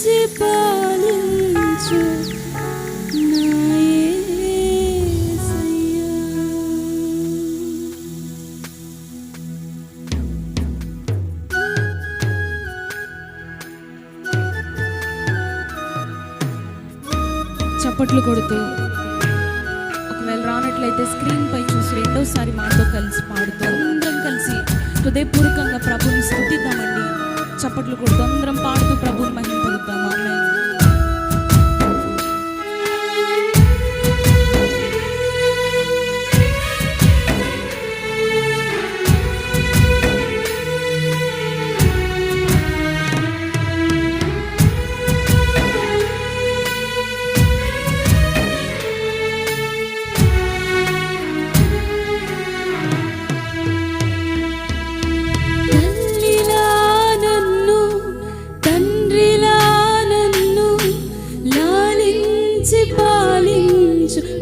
పాలించు నా యేసయ్యా. చప్పట్లు కొడుతూ, ఒకవేళ రానట్లయితే స్క్రీన్ పై చూసి రెండోసారి మాతో కలిసి పాడుతూ అందరం కలిసి హృదయపూర్వకంగా ప్రభుని స్తుతిద్దామండి. చప్పట్లు కొడుతూ అందరం పాడుతూ ప్రభుని మహింపొందుతాము. ఆమేన్.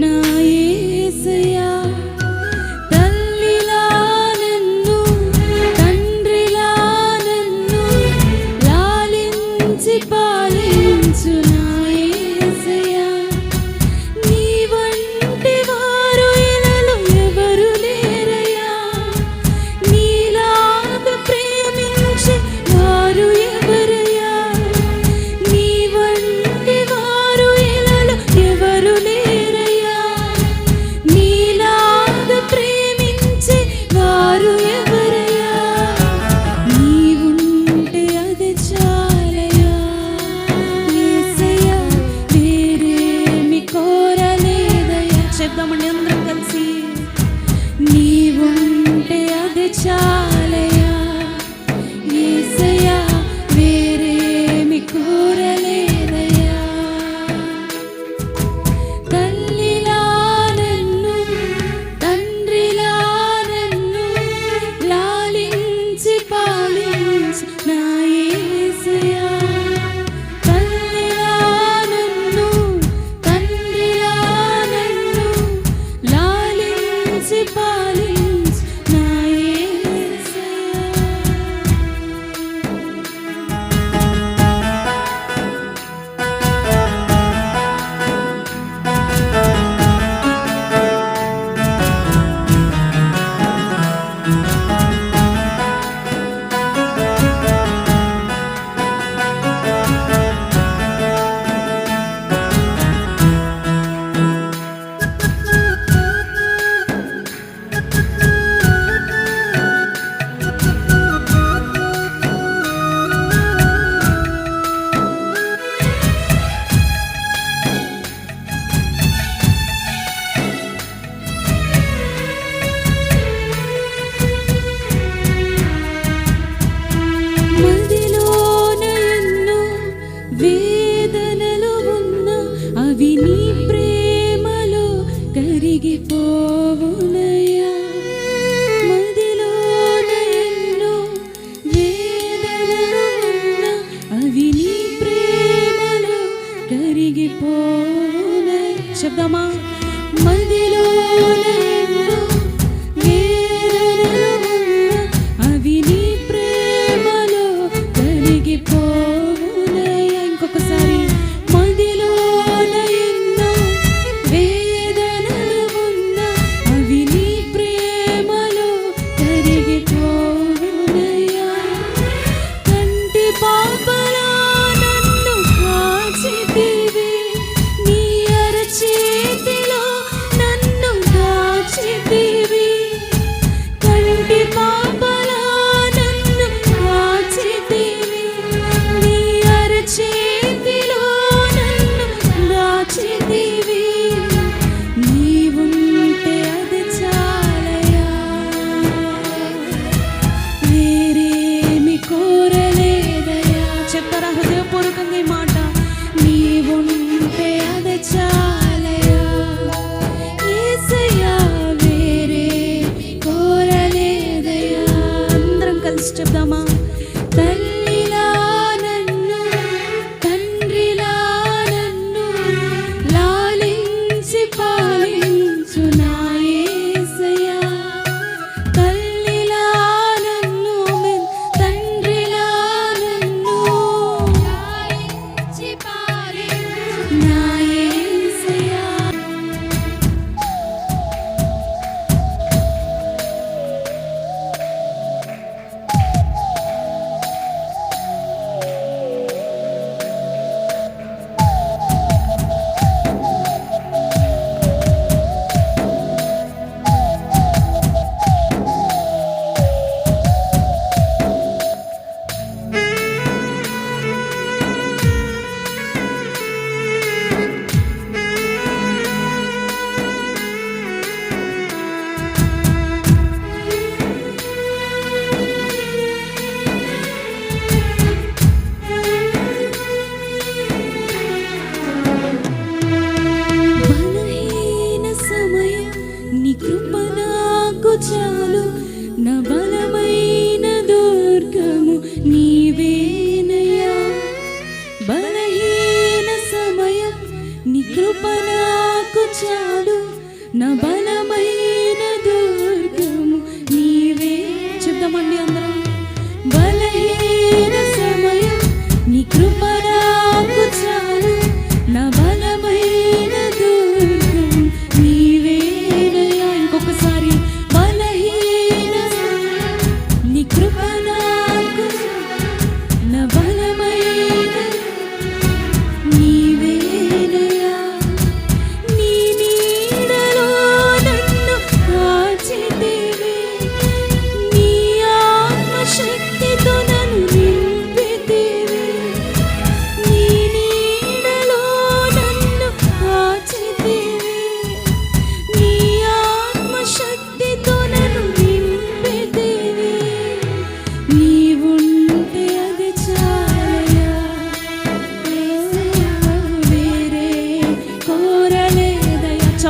నా యేసయ్యా, తల్లిలా నన్ను తండ్రిలా నన్ను లాలించి పాలించు నా యేసయ్యా. నీ వంటి వారు ఇలలో ఎవరు లేరయ్యా, నీలాగా ప్రేమించే వారు ఎవరయ్యా, నీ వంటి వారు ఇలలో ఎవరు లేరు, చెప్దామండి అందరం కలిసి. నీవుంటే అది చాలయ్యా యేసయ్యా, వేరేమి కోరలేదయ్యా. తల్లిలా నన్ను తండ్రిలా నన్ను లాలించి పాలించి నా యేసయ్యా, వేదనలు ఉన్న అవి నీ ప్రేమలో కరిగిపోవునయ్యా. మదిలోన ఎన్నో వేదనలు ఉన్న అవి నీ ప్రేమలో కరిగిపోవునయ్యా. చెప్దామా? మదిలోన ఎన్నో వేదనలు ఉన్న అవి నీ ప్రేమలో కరిగిపోవునయ్యా. ఇంకొకసారి, మదిలోన ఎన్నో వేదనలు ఉన్న అవి నీ ప్రేమలో కరిగిపోవునయ్యా. కంటి పాపలా నన్ను కాచితివి, నీ అరచేతిలో నన్ను దాచితివి. కంటి పాపలా నన్ను కాచితివి, నీ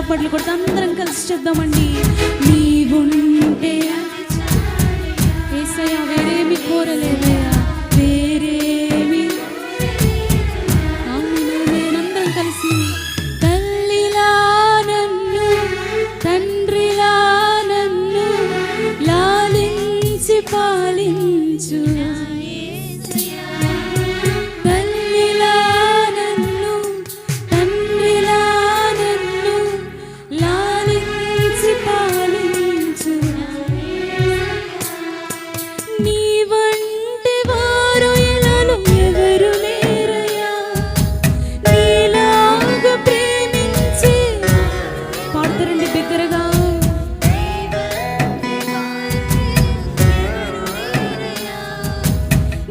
చప్పట్లు కొడుతూ అందరం కలిసి చెప్దామండి. నీవుంటే యేసయ్యా వేరేమి కోరలేదయ్యా, వేరేమి. అందరం కలిసి తల్లిలా నన్ను తండ్రిలా నన్ను లాలించి పాలించు, తల్లిలా నన్ను తండ్రిలా నన్ను లాలించి పాలించు. నీ వంటి వారు ఇలాలో ఎవరు లేరయ్యా, నీలాగా ప్రేమించే. పాడతారండి బిగ్గరగా.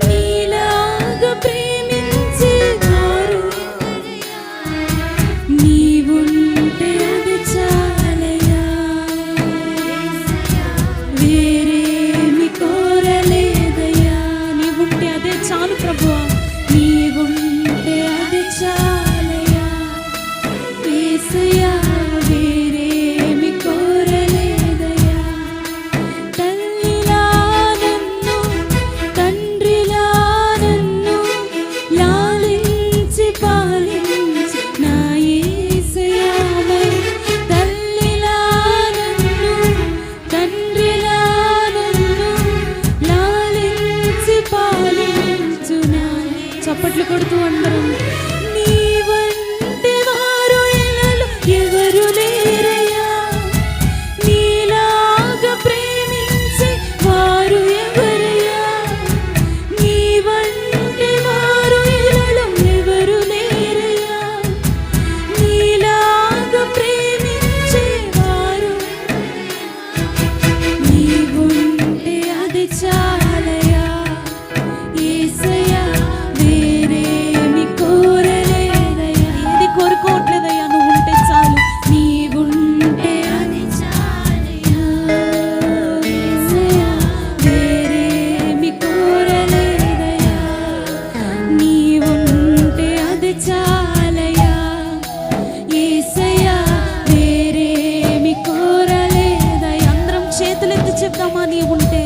నీలాగా ప్రేమించే వారు నీవుంటే అది చాలయ్యా, వేరేమి కోరలేదయ్యా. నీవుంటే అదే చాలు ప్రభువా, నీవుంటే అది చాలయ్యా యేసయ్యా, వేరేమి కోరలేదయ్యా. తల్లిలా నన్ను తండ్రిలా నన్ను లాలించి పాలించి నా యేసయ్యా, తల్లిలా నన్ను తండ్రిలా నన్ను లాలించి పాలించునా. చప్పట్లు కొడుతూ అందరం. నీ వంటి వారు ఇలాలో ఎవరు లేరయ్యా, నీలాగా ప్రేమించే వారు ఎవరయ్యా. నీ వంటి వారు ఇలాలో ఎవరు లేరయ్యా, నీలాగా ప్రేమించే వారు. నీవుంటే అది చాలయ్యా యేసయ్యా, వేరేమి కోరలేదయ్యా. ఏది కోరుకోవట్లేదయ్యా, నువ్వు ఉంటే చాలు. నీవుంటే అది చాలయ్యా యేసయ్యా, వేరేమి కోరలేదయ్యా. నీవుంటే అది చాలయ్యా యేసయ్యా, వేరేమి కోరలేదయ్యా. అందరం చేతులెత్తి చెప్దామా, నీవుంటే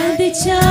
అది చాలు.